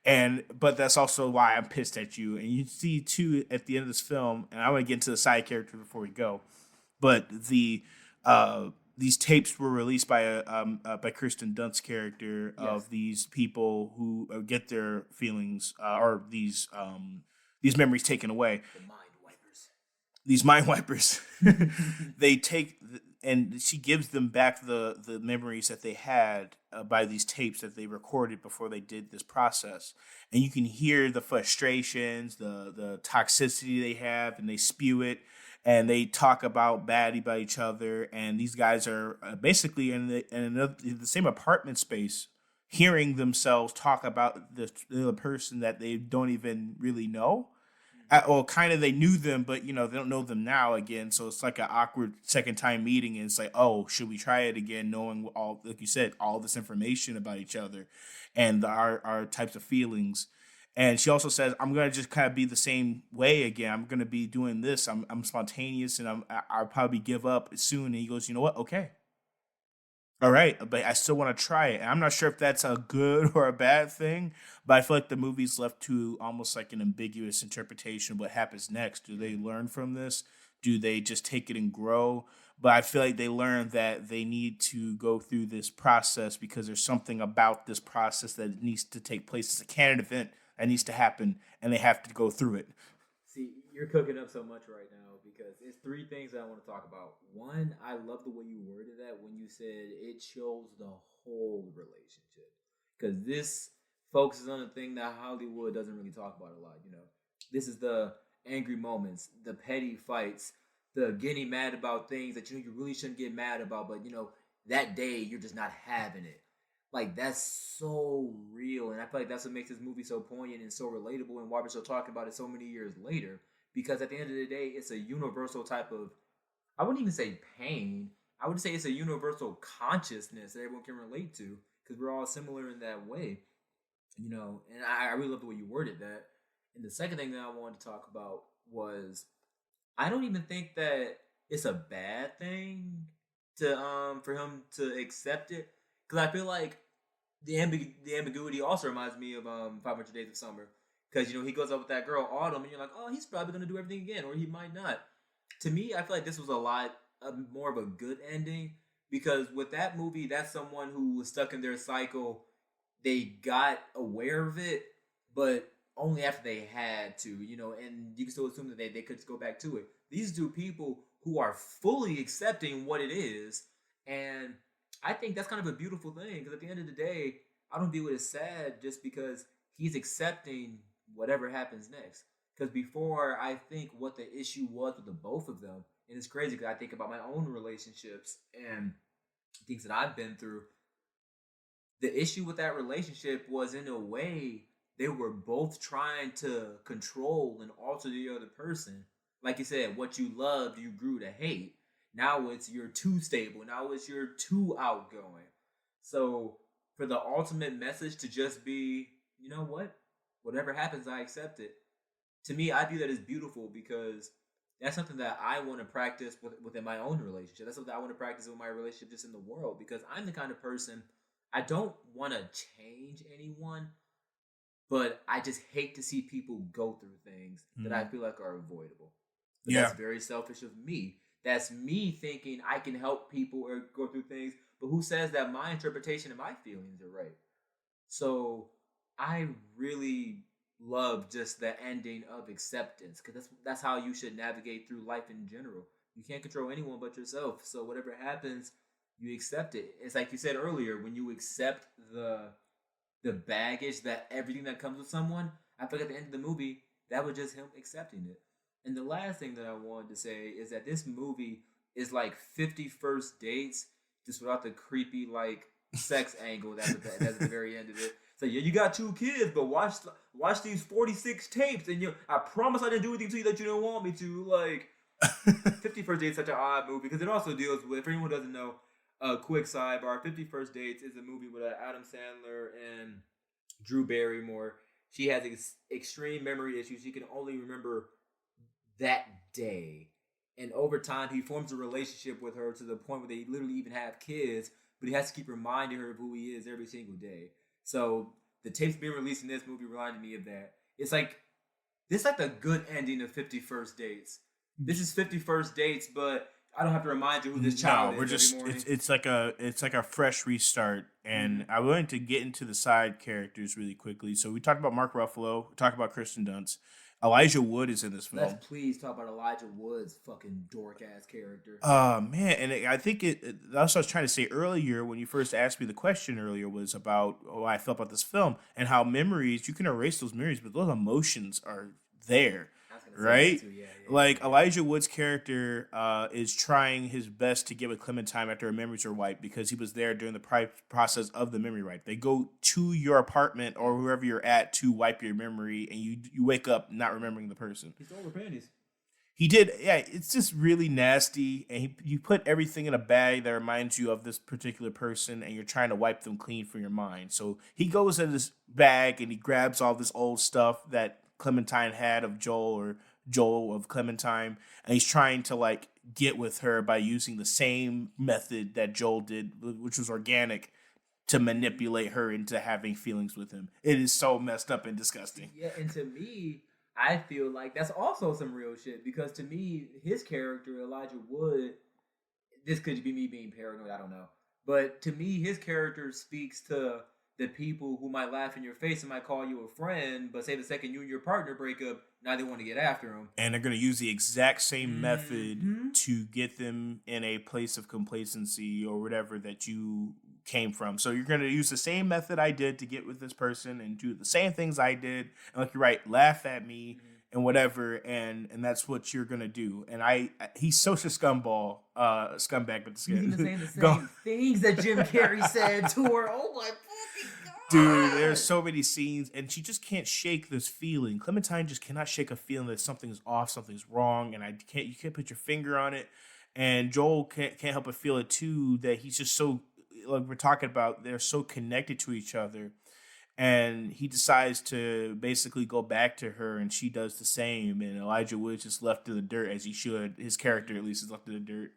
But that's also why I'm pissed at you. And you see too at the end of this film, and I want to get into the side character before we go, but these tapes were released by Kirsten Dunst's character of these people who get their feelings or these memories taken away. These mind wipers. They take and she gives them back the memories that they had by these tapes that they recorded before they did this process. And you can hear the frustrations, the toxicity they have, and they spew it. And they talk bad about each other. And these guys are basically in the same apartment space, hearing themselves talk about the person that they don't even really know. Or kind of they knew them, but they don't know them now again. So it's like an awkward second time meeting, and it's like, oh, should we try it again? Knowing all, like you said, all this information about each other and our types of feelings. And she also says, I'm gonna just kind of be the same way again. I'm gonna be doing this. I'm spontaneous, and I'll probably give up soon. And he goes, you know what? Okay. All right, but I still want to try it. And I'm not sure if that's a good or a bad thing, but I feel like the movie's left to almost like an ambiguous interpretation of what happens next. Do they learn from this? Do they just take it and grow? But I feel like they learn that they need to go through this process because there's something about this process that needs to take place. It's a canon event that needs to happen, and they have to go through it. See, you're cooking up so much right now because it's three things that I want to talk about. One, I love the way you worded that when you said it shows the whole relationship. Because this focuses on a thing that Hollywood doesn't really talk about a lot, This is the angry moments, the petty fights, the getting mad about things that you really shouldn't get mad about, but that day you're just not having it. Like, that's so real. And I feel like that's what makes this movie so poignant and so relatable and why we're still talking about it so many years later. Because at the end of the day, it's a universal type of, I wouldn't even say pain. I would say it's a universal consciousness that everyone can relate to because we're all similar in that way. And I really love the way you worded that. And the second thing that I wanted to talk about was I don't even think that it's a bad thing to for him to accept it. Because I feel like the ambiguity also reminds me of 500 Days of Summer. Because, he goes up with that girl, Autumn, and you're like, oh, he's probably going to do everything again, or he might not. To me, I feel like this was a lot more of a good ending because with that movie, that's someone who was stuck in their cycle. They got aware of it, but only after they had to, and you can still assume that they could go back to it. These two people who are fully accepting what it is, and I think that's kind of a beautiful thing because at the end of the day, I don't view it as sad just because he's accepting whatever happens next. Because before, I think what the issue was with the both of them, and it's crazy because I think about my own relationships and things that I've been through. The issue with that relationship was, in a way, they were both trying to control and alter the other person. Like you said, what you loved, you grew to hate. Now it's you're too stable. Now it's you're too outgoing. So for the ultimate message to just be, you know what? Whatever happens, I accept it. To me, I view that as beautiful because that's something that I want to practice within my own relationship. That's something I want to practice with my relationship just in the world because I'm the kind of person I don't want to change anyone, but I just hate to see people go through things that I feel like are avoidable. But that's very selfish of me. That's me thinking I can help people or go through things, but who says that my interpretation and my feelings are right? So I really love just the ending of acceptance because that's how you should navigate through life in general. You can't control anyone but yourself. So whatever happens, you accept it. It's like you said earlier, when you accept the baggage, that everything that comes with someone, I feel like at the end of the movie, that was just him accepting it. And the last thing that I wanted to say is that this movie is like 50 First Dates, just without the creepy like sex angle that's at the very end of it. So yeah, you got 2 kids, but watch these 46 tapes, and I promise I didn't do anything to you that you didn't want me to. Like 50 First Dates is such an odd movie because it also deals with, if anyone doesn't know, a quick sidebar. 50 First Dates is a movie with Adam Sandler and Drew Barrymore. She has extreme memory issues. She can only remember that day. And over time, he forms a relationship with her to the point where they literally even have kids, but he has to keep reminding her of who he is every single day. So the tapes being released in this movie reminded me of that. It's like, this is like the good ending of 50 First Dates. This is 50 First Dates, but I don't have to remind you who this child is. We're just every morning. it's like a fresh restart. And I wanted to get into the side characters really quickly. So we talked about Mark Ruffalo, we talked about Kristen Dunst. Elijah Wood is in this film. Let's please talk about Elijah Wood's fucking dork ass character. Man, and I think that's what I was trying to say earlier when you first asked me the question earlier was about how I felt about this film and how memories, you can erase those memories, but those emotions are there. Right? Like Elijah Wood's character is trying his best to get with Clementine after her memories are wiped because he was there during the process of the memory wipe. They go to your apartment or wherever you're at to wipe your memory, and you wake up not remembering the person. He stole her panties. He did, yeah. It's just really nasty, and you put everything in a bag that reminds you of this particular person, and you're trying to wipe them clean from your mind. So he goes in this bag and he grabs all this old stuff that Clementine had of Joel, or Joel of Clementine, and he's trying to like get with her by using the same method that Joel did, which was organic, to manipulate her into having feelings with him. It is so messed up and disgusting. Yeah, and to me, I feel like that's also some real shit because to me, his character, Elijah Wood, this could be me being paranoid, I don't know. But to me, his character speaks to the people who might laugh in your face and might call you a friend, but say the second you and your partner break up, now they want to get after him. And they're going to use the exact same method to get them in a place of complacency or whatever that you came from. So you're going to use the same method I did to get with this person and do the same things I did. And like you're right, laugh at me and whatever. And that's what you're going to do. And he's such a scumbag, but he's even saying the same things that Jim Carrey said to her. Oh my fucking God. Dude, there's so many scenes, and she just can't shake this feeling. Clementine just cannot shake a feeling that something's off, something's wrong, and you can't put your finger on it. And Joel can't help but feel it too, that he's just so, like we're talking about, they're so connected to each other. And he decides to basically go back to her, and she does the same. And Elijah Wood's just left in the dirt, as he should. His character, at least, is left in the dirt.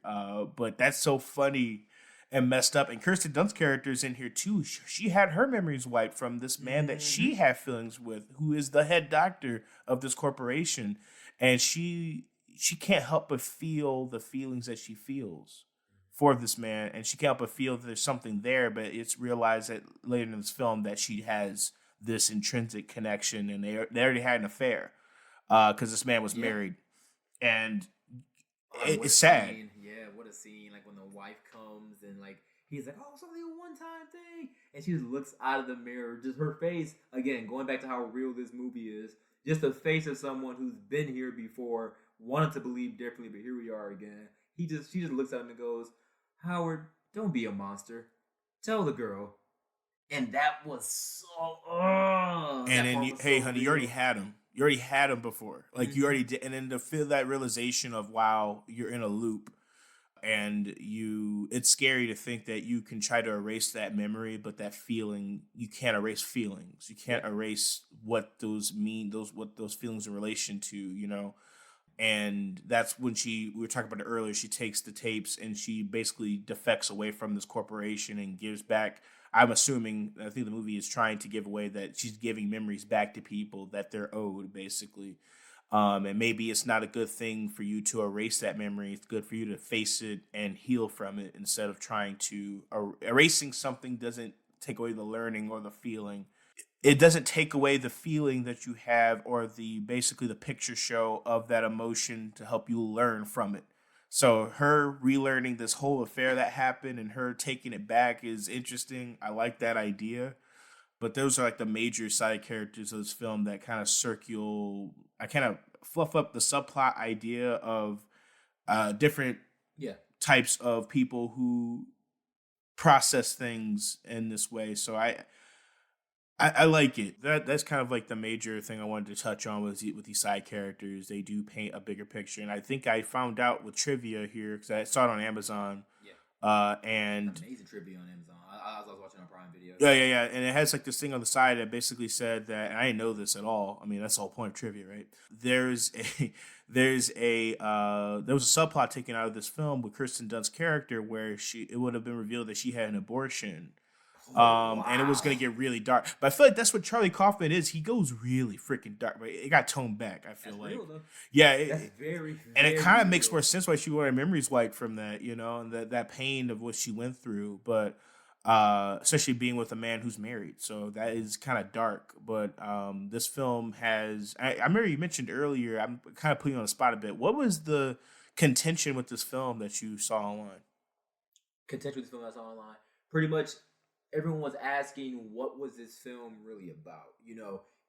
But that's so funny and messed up. And Kirsten Dunst's character is in here too. She had her memories wiped from this man that she had feelings with, who is the head doctor of this corporation, and she can't help but feel the feelings that she feels. for this man, and she can't help but feel that there's something there, but it's realized that later in this film that she has this intrinsic connection, and they already had an affair because this man was Yeah. married, and What a it's sad. scene. Yeah, what a scene. Like when the wife comes and like he's like, oh, something a one time thing. And she just looks out of the mirror. Just her face, again, going back to how real this movie is. Just the face of someone who's been here before, wanted to believe differently, but here we are again. She just looks at him and goes, Howard, don't be a monster. Tell the girl. And that was so And that then, part was hey, so honey, you already real. had him. You already had him before. Like you Mm-hmm. already did, and then to feel that realization of wow, you're in a loop, and it's scary to think that you can try to erase that memory, but that feeling, you can't erase feelings. You can't Yeah. erase what those mean, what those feelings in relation to, and that's when we were talking about it earlier, she takes the tapes and she basically defects away from this corporation and gives back. I'm assuming, I think the movie is trying to give away that she's giving memories back to people that they're owed, basically. And maybe it's not a good thing for you to erase that memory. It's good for you to face it and heal from it instead of trying to erasing something doesn't take away the learning or the feeling. It doesn't take away the feeling that you have or the basically the picture show of that emotion to help you learn from it. So her relearning this whole affair that happened and her taking it back is interesting. I like that idea. But those are like the major side characters of this film that kind of I kind of fluff up the subplot idea of different Yeah. types of people who process things in this way. So I like it. That's kind of like the major thing I wanted to touch on with these side characters. They do paint a bigger picture, and I think I found out with trivia here because I saw it on Amazon. Yeah. And Amazing trivia on Amazon. I was watching on Prime Video. yeah, and it has like this thing on the side that basically said that, and I didn't know this at all. I mean, that's the whole point of trivia, right? There's a there was a subplot taken out of this film with Kirsten Dunst's character where it would have been revealed that she had an abortion. Oh, And it was wow. gonna get really dark. But I feel like that's what Charlie Kaufman is. He goes really freaking dark, but it got toned back. I feel That's like, real though. yeah, That's very, and it very kind of makes real. more sense why she wanted memories wiped from that, and that pain of what she went through. But especially being with a man who's married, so that is kind of dark. But this film has. I remember you mentioned earlier. I'm kind of putting you on the spot a bit. What was the contention with this film that you saw online? Contention with this film I saw online. Pretty much everyone was asking what was this film really about?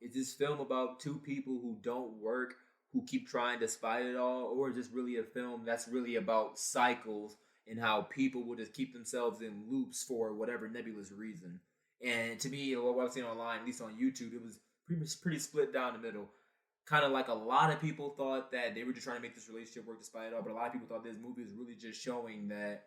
Is this film about two people who don't work, who keep trying despite it all, or is this really a film that's really about cycles and how people will just keep themselves in loops for whatever nebulous reason? And to me, what I've seen online, at least on YouTube, it was pretty split down the middle. Kind of like a lot of people thought that they were just trying to make this relationship work despite it all, but a lot of people thought this movie was really just showing that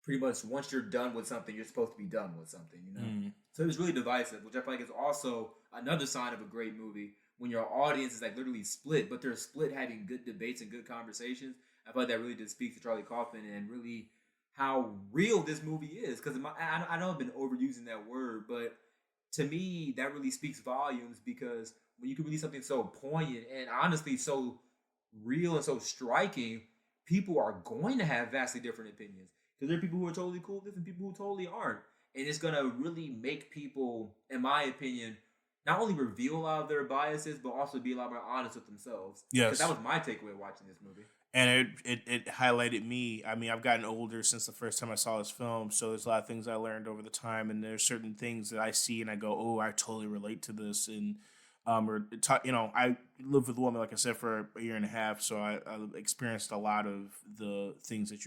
pretty much once you're done with something, you're supposed to be done with something. Mm. So it was really divisive, which I feel like is also another sign of a great movie when your audience is like literally split, but they're split having good debates and good conversations. I feel like that really just speaks to Charlie Kaufman and really how real this movie is. Because I know I've been overusing that word, but to me, that really speaks volumes because when you can release something so poignant and honestly so real and so striking, people are going to have vastly different opinions. Because there are people who are totally cool with this and people who totally aren't. And it's going to really make people, in my opinion, not only reveal a lot of their biases, but also be a lot more honest with themselves. Because that Yes. was my takeaway watching this movie. And it highlighted me. I mean, I've gotten older since the first time I saw this film, so there's a lot of things I learned over the time, and there's certain things that I see and I go, "Oh, I totally relate to this." And I lived with a woman, like I said, for a year and a half, so I experienced a lot of the things that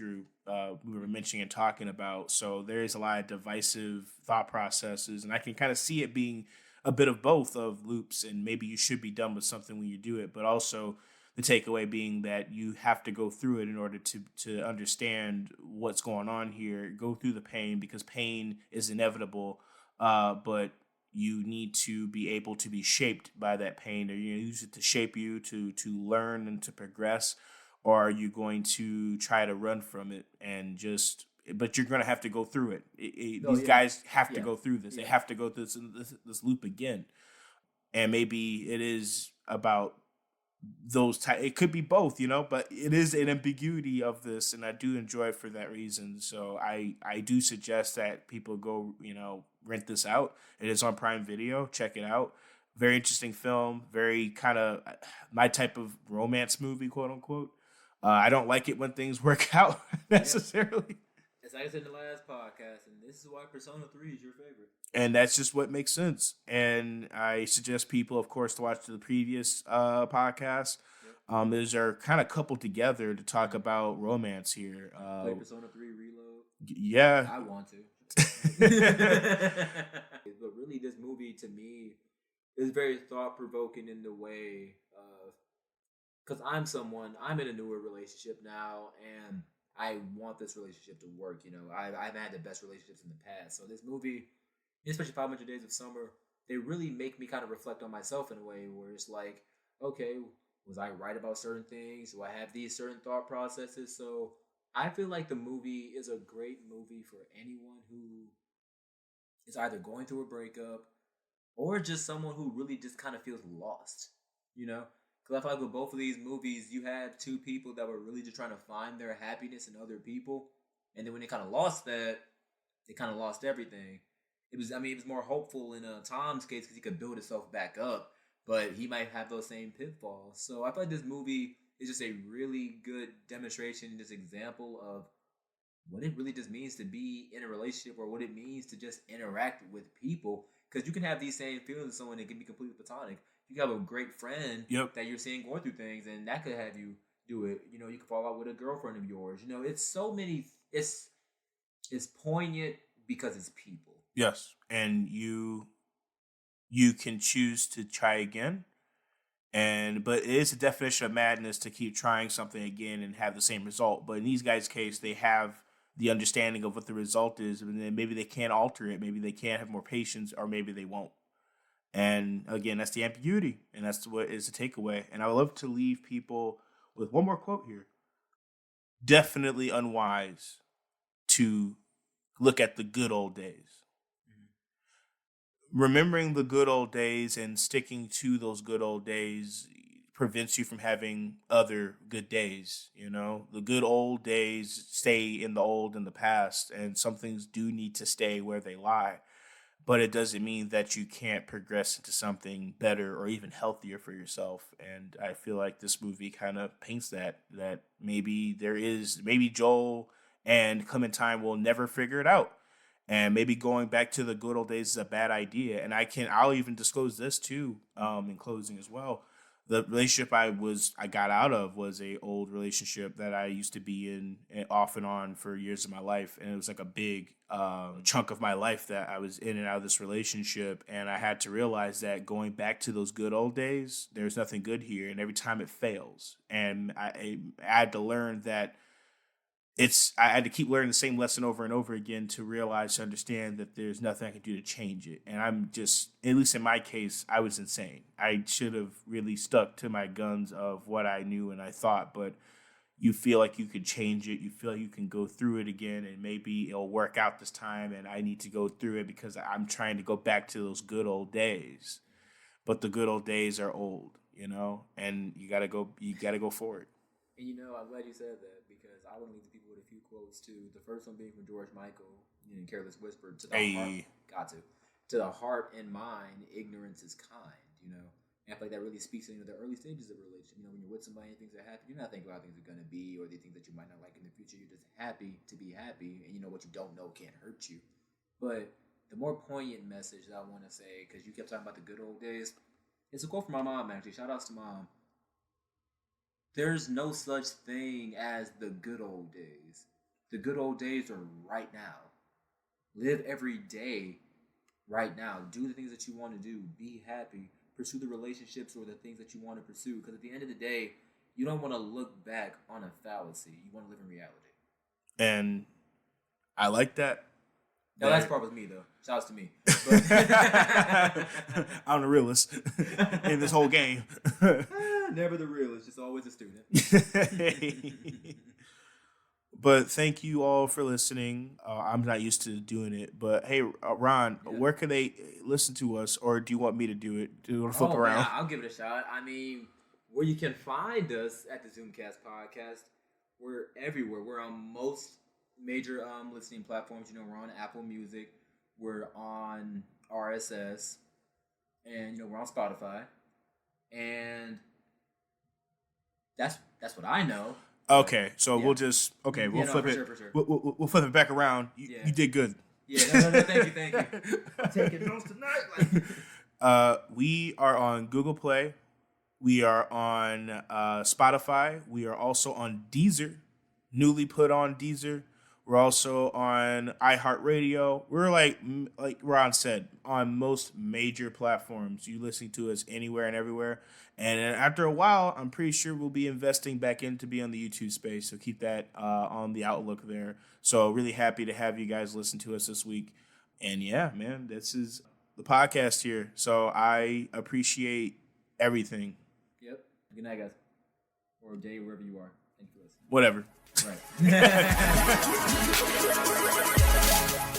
we were mentioning and talking about. So there is a lot of divisive thought processes, and I can kind of see it being a bit of both of loops, and maybe you should be done with something when you do it, but also the takeaway being that you have to go through it in order to understand what's going on here. Go through the pain because pain is inevitable, but you need to be able to be shaped by that pain, or you use it to shape you to learn and to progress, or are you going to try to run from it and just? But you're going to have to go through it. Oh, These yeah. guys have to Yeah. go through this. They Yeah. have to go through this loop again, and maybe it is about it could be both, but it is an ambiguity of this, and I do enjoy it for that reason. So I do suggest that people go, rent this out. It is on Prime Video. Check it out. Very interesting film. Very kind of my type of romance movie, quote unquote. I don't like it when things work out necessarily. As I said in the last podcast, and this is why Persona 3 is your favorite. And that's just what makes sense. And I suggest people, of course, to watch the previous podcast. Yep. Those are kind of coupled together to talk about romance here. Play Persona 3 Reload. Yeah. I want to. But really, this movie, to me, is very thought-provoking in the way of... Because I'm in a newer relationship now, and I want this relationship to work. I've had the best relationships in the past. So this movie, especially 500 Days of Summer, they really make me kind of reflect on myself in a way where it's like, okay, was I right about certain things? Do I have these certain thought processes? So I feel like the movie is a great movie for anyone who is either going through a breakup or just someone who really just kind of feels lost, Because I feel like with both of these movies, you had two people that were really just trying to find their happiness in other people. And then when they kind of lost that, they kind of lost everything. It was more hopeful in Tom's case because he could build himself back up. But he might have those same pitfalls. So I feel like this movie is just a really good demonstration and just example of what it really just means to be in a relationship or what it means to just interact with people. Because you can have these same feelings with someone that can be completely platonic. You have a great friend that you're seeing going through things, and that could have you do it. You can fall out with a girlfriend of yours. It's so many. It's poignant because it's people. Yes, and you can choose to try again, but it is a definition of madness to keep trying something again and have the same result. But in these guys' case, they have the understanding of what the result is, and then maybe they can't alter it. Maybe they can't have more patience, or maybe they won't. And again, that's the ambiguity, and that's what is the takeaway. And I would love to leave people with one more quote here. Definitely unwise to look at the good old days. Mm-hmm. Remembering the good old days and sticking to those good old days prevents you from having other good days. The good old days stay in the past, and some things do need to stay where they lie. But it doesn't mean that you can't progress into something better or even healthier for yourself. And I feel like this movie kind of paints that maybe Joel and Clementine will never figure it out. And maybe going back to the good old days is a bad idea. And I'll even disclose this too, in closing as well. The relationship I got out of was a old relationship that I used to be in off and on for years of my life. And it was like a big chunk of my life that I was in and out of this relationship. And I had to realize that going back to those good old days, there's nothing good here. And every time it fails. And I had to learn that I had to keep learning the same lesson over and over again to understand that there's nothing I can do to change it. And I'm just, at least in my case, I was insane. I should have really stuck to my guns of what I knew and I thought, but you feel like you can change it. You feel like you can go through it again, and maybe it'll work out this time, and I need to go through it because I'm trying to go back to those good old days. But the good old days are old, and you gotta go for it. And I'm glad you said that, because I want to leave the people with a few quotes too. The first one being from George Michael, Careless Whisper, to the heart and mind, ignorance is kind, And I feel like that really speaks to the early stages of a relationship. When you're with somebody and things are happy, you're not thinking about how things are going to be or the things that you might not like in the future. You're just happy to be happy, and what you don't know can't hurt you. But the more poignant message that I want to say, because you kept talking about the good old days, it's a quote from my mom, actually. Shout outs to Mom. There's no such thing as the good old days. The good old days are right now. Live every day right now. Do the things that you want to do. Be happy. Pursue the relationships or the things that you want to pursue. Because at the end of the day, you don't want to look back on a fallacy. You want to live in reality. And I like that. The last part was me, though. Shouts to me. I'm the realist in this whole game. Never the realist, just always a student. But thank you all for listening. I'm not used to doing it, but hey, Ron, where can they listen to us, or do you want me to do it? Do you want to flip around? Yeah, I'll give it a shot. where you can find us at the Zoomcast podcast. We're everywhere. We're on most major listening platforms. You know, we're on Apple Music. We're on RSS. And, you know, we're on Spotify. And that's what I know. Okay, so we'll just we'll flip it. For sure. We'll flip it back around. You did good. Yeah, no, thank you. I'm taking notes tonight. We are on Google Play. We are on Spotify. We are also on Deezer, newly put on Deezer. We're also on iHeartRadio. We're like Ron said, on most major platforms. You listen to us anywhere and everywhere. And after a while, I'm pretty sure we'll be investing back in to be on the YouTube space. So keep that on the outlook there. So really happy to have you guys listen to us this week. And yeah, man, this is the podcast here. So I appreciate everything. Yep. Good night, guys. Or day, wherever you are. Thank you for listening. Whatever. Right.